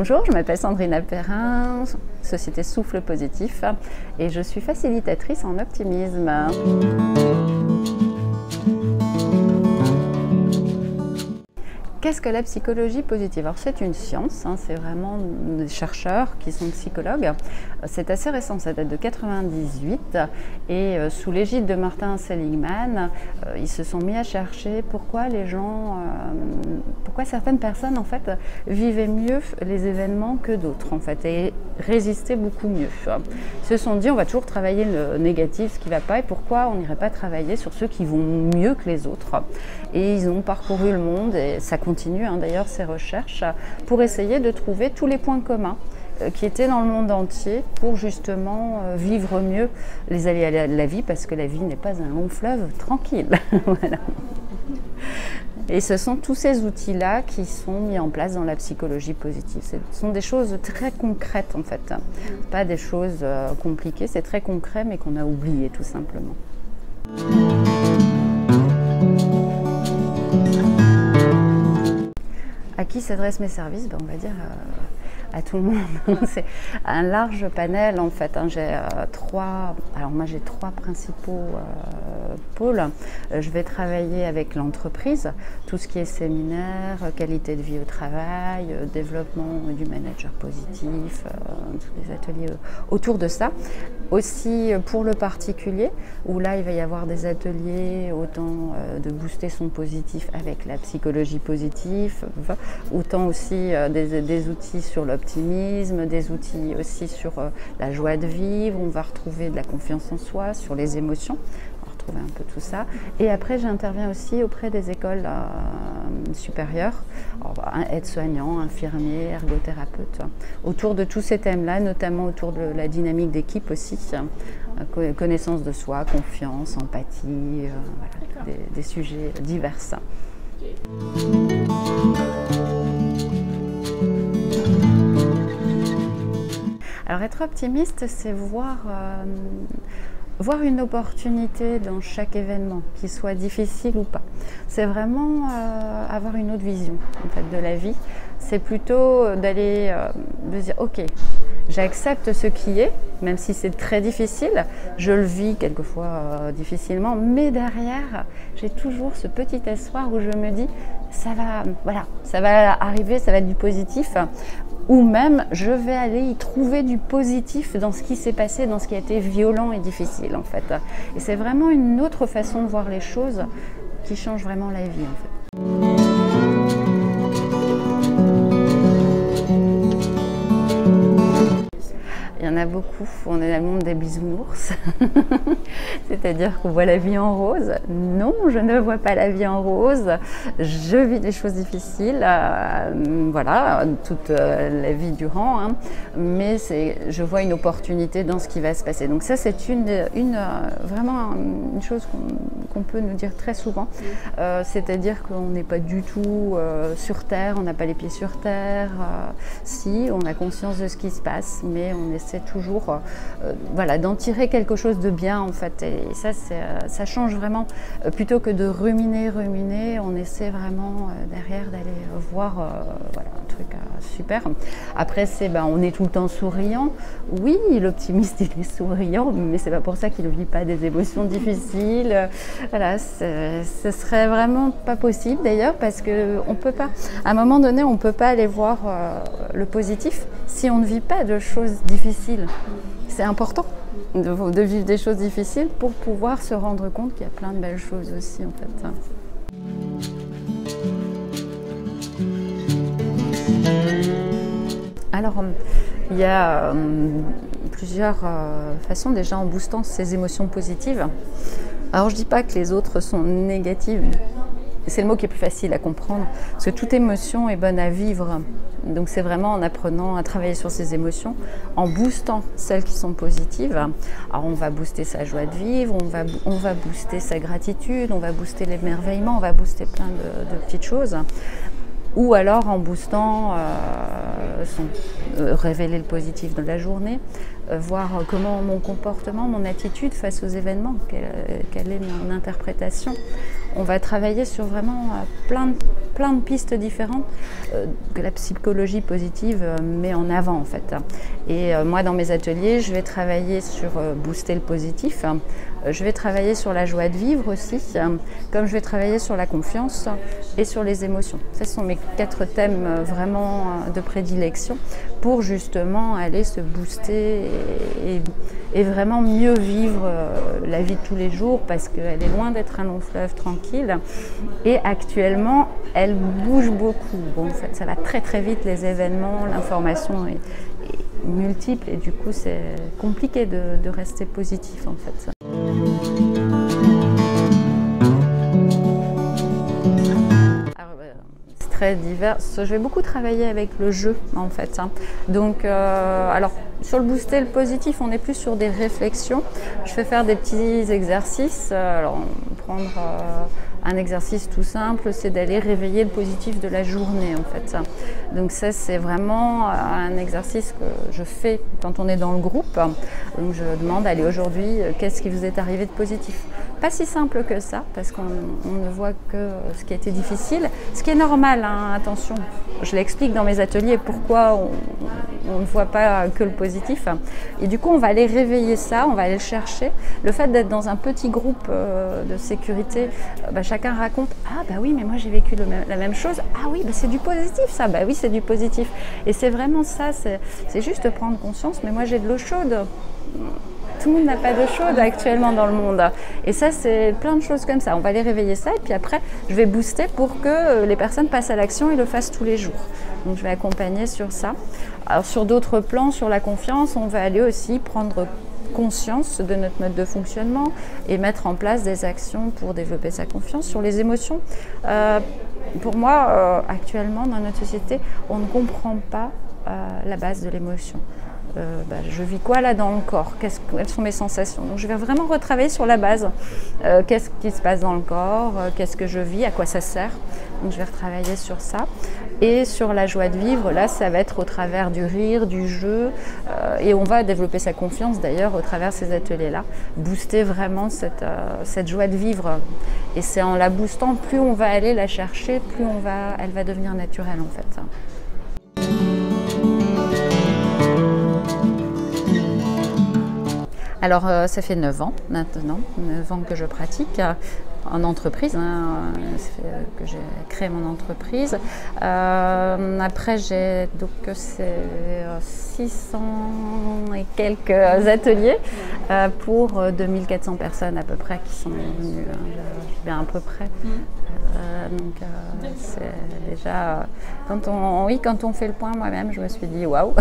Bonjour, je m'appelle Sandrine Perrin, société Souffle Positif et je suis facilitatrice en optimisme. Qu'est-ce que la psychologie positive? Alors c'est une science, c'est vraiment des chercheurs qui sont psychologues. C'est assez récent, ça date de 98 et sous l'égide de Martin Seligman, ils se sont mis à chercher pourquoi certaines personnes en fait vivaient mieux les événements que d'autres en fait et résistaient beaucoup mieux. Ils se sont dit on va toujours travailler le négatif, ce qui ne va pas, et pourquoi on n'irait pas travailler sur ceux qui vont mieux que les autres. Et ils ont parcouru le monde et ça continue d'ailleurs ces recherches pour essayer de trouver tous les points communs qui étaient dans le monde entier pour justement vivre mieux les aléas de la vie, parce que la vie n'est pas un long fleuve tranquille. Voilà. Et ce sont tous ces outils-là qui sont mis en place dans la psychologie positive. Ce sont des choses très concrètes en fait, pas des choses compliquées, c'est très concret mais qu'on a oublié tout simplement. À qui s'adressent mes services? On va dire à tout le monde. C'est un large panel en fait. J'ai trois principaux pôles. Je vais travailler avec l'entreprise, tout ce qui est séminaire, qualité de vie au travail, développement du manager positif, tous les ateliers autour de ça. Aussi pour le particulier, où là il va y avoir des ateliers autant de booster son positif avec la psychologie positive, autant aussi des outils sur l'optimisme, des outils aussi sur la joie de vivre. On va retrouver de la confiance en soi, sur les émotions. On va retrouver un peu tout ça. Et après, j'interviens aussi auprès des écoles supérieures, aides-soignants, infirmiers, ergothérapeutes, autour de tous ces thèmes-là, notamment autour de la dynamique d'équipe aussi, connaissance de soi, confiance, empathie, voilà, des sujets divers. Alors être optimiste, c'est voir une opportunité dans chaque événement, qu'il soit difficile ou pas. C'est vraiment avoir une autre vision en fait, de la vie. C'est plutôt d'aller de dire ok, j'accepte ce qui est, même si c'est très difficile, je le vis quelquefois difficilement, mais derrière, j'ai toujours ce petit espoir où je me dis ça va arriver, ça va être du positif. Ou même, je vais aller y trouver du positif dans ce qui s'est passé, dans ce qui a été violent et difficile en fait. Et c'est vraiment une autre façon de voir les choses qui change vraiment la vie en fait. Il y en a beaucoup, on est dans le monde des bisounours, c'est-à-dire qu'on voit la vie en rose. Non, je ne vois pas la vie en rose, je vis des choses difficiles, voilà, toute la vie durant, mais je vois une opportunité dans ce qui va se passer. Donc ça, c'est vraiment une chose qu'on peut nous dire très souvent, c'est-à-dire qu'on n'est pas du tout sur Terre, on n'a pas les pieds sur Terre, si, on a conscience de ce qui se passe, mais on essaie toujours d'en tirer quelque chose de bien en fait, et ça change vraiment. Plutôt que de ruminer, on essaie vraiment derrière d'aller voir un truc super. Après on est tout le temps souriant, oui, l'optimiste il est souriant, mais c'est pas pour ça qu'il ne vit pas des émotions difficiles. Voilà, ce serait vraiment pas possible d'ailleurs, parce que on peut pas, à un moment donné on peut pas aller voir le positif si on ne vit pas de choses difficiles. C'est important de vivre des choses difficiles pour pouvoir se rendre compte qu'il y a plein de belles choses aussi en fait. Alors, il y a plusieurs façons, déjà en boostant ces émotions positives. Alors je ne dis pas que les autres sont négatives, c'est le mot qui est plus facile à comprendre, parce que toute émotion est bonne à vivre. Donc c'est vraiment en apprenant à travailler sur ces émotions, en boostant celles qui sont positives. Alors on va booster sa joie de vivre, on va booster sa gratitude, on va booster l'émerveillement, on va booster plein de petites choses. Ou alors en boostant, révéler le positif de la journée, voir comment mon comportement, mon attitude face aux événements, quelle est mon interprétation. On va travailler sur vraiment plein plein de pistes différentes que la psychologie positive met en avant en fait. Et moi dans mes ateliers, je vais travailler sur booster le positif, je vais travailler sur la joie de vivre aussi, comme je vais travailler sur la confiance et sur les émotions. Ce sont mes 4 thèmes vraiment de prédilection pour justement aller se booster et vraiment mieux vivre la vie de tous les jours, parce qu'elle est loin d'être un long fleuve tranquille et actuellement elle bouge beaucoup. Bon, en fait ça va très très vite, les événements, l'information est multiple et du coup c'est compliqué de rester positif en fait. Très divers. Je vais beaucoup travailler avec le jeu en fait. Donc, alors sur le booster le positif, on est plus sur des réflexions. Je vais faire des petits exercices. Alors, prendre un exercice tout simple, c'est d'aller réveiller le positif de la journée en fait. Donc ça c'est vraiment un exercice que je fais quand on est dans le groupe. Donc je demande, allez aujourd'hui, qu'est-ce qui vous est arrivé de positif? Pas si simple que ça, parce qu'on ne voit que ce qui a été difficile, ce qui est normal, hein, attention, je l'explique dans mes ateliers pourquoi on ne voit pas que le positif. Et du coup, on va aller réveiller ça, on va aller le chercher. Le fait d'être dans un petit groupe de sécurité, chacun raconte, ah bah oui, mais moi j'ai vécu la même chose, ah oui, bah c'est du positif ça, bah oui, c'est du positif. Et c'est vraiment ça, c'est juste prendre conscience, mais moi j'ai de l'eau chaude. Tout le monde n'a pas d'eau chaude actuellement dans le monde. Et ça, c'est plein de choses comme ça. On va les réveiller ça et puis après, je vais booster pour que les personnes passent à l'action et le fassent tous les jours. Donc, je vais accompagner sur ça. Alors, sur d'autres plans, sur la confiance, on va aller aussi prendre conscience de notre mode de fonctionnement et mettre en place des actions pour développer sa confiance. Sur les émotions, pour moi, actuellement, dans notre société, on ne comprend pas la base de l'émotion. Je vis quoi là dans le corps, quelles sont mes sensations. Donc je vais vraiment retravailler sur la base, qu'est-ce qui se passe dans le corps, qu'est-ce que je vis, à quoi ça sert. Donc je vais retravailler sur ça. Et sur la joie de vivre, là ça va être au travers du rire, du jeu, et on va développer sa confiance d'ailleurs au travers de ces ateliers-là, booster vraiment cette joie de vivre. Et c'est en la boostant, plus on va aller la chercher, plus elle va devenir naturelle en fait. Alors, ça fait 9 ans maintenant, 9 ans que je pratique en entreprise, hein, que j'ai créé mon entreprise. Après, j'ai donc c'est 600 et quelques ateliers pour 2400 personnes à peu près qui sont venues, bien à peu près. C'est déjà, quand on fait le point, moi-même, je me suis dit waouh,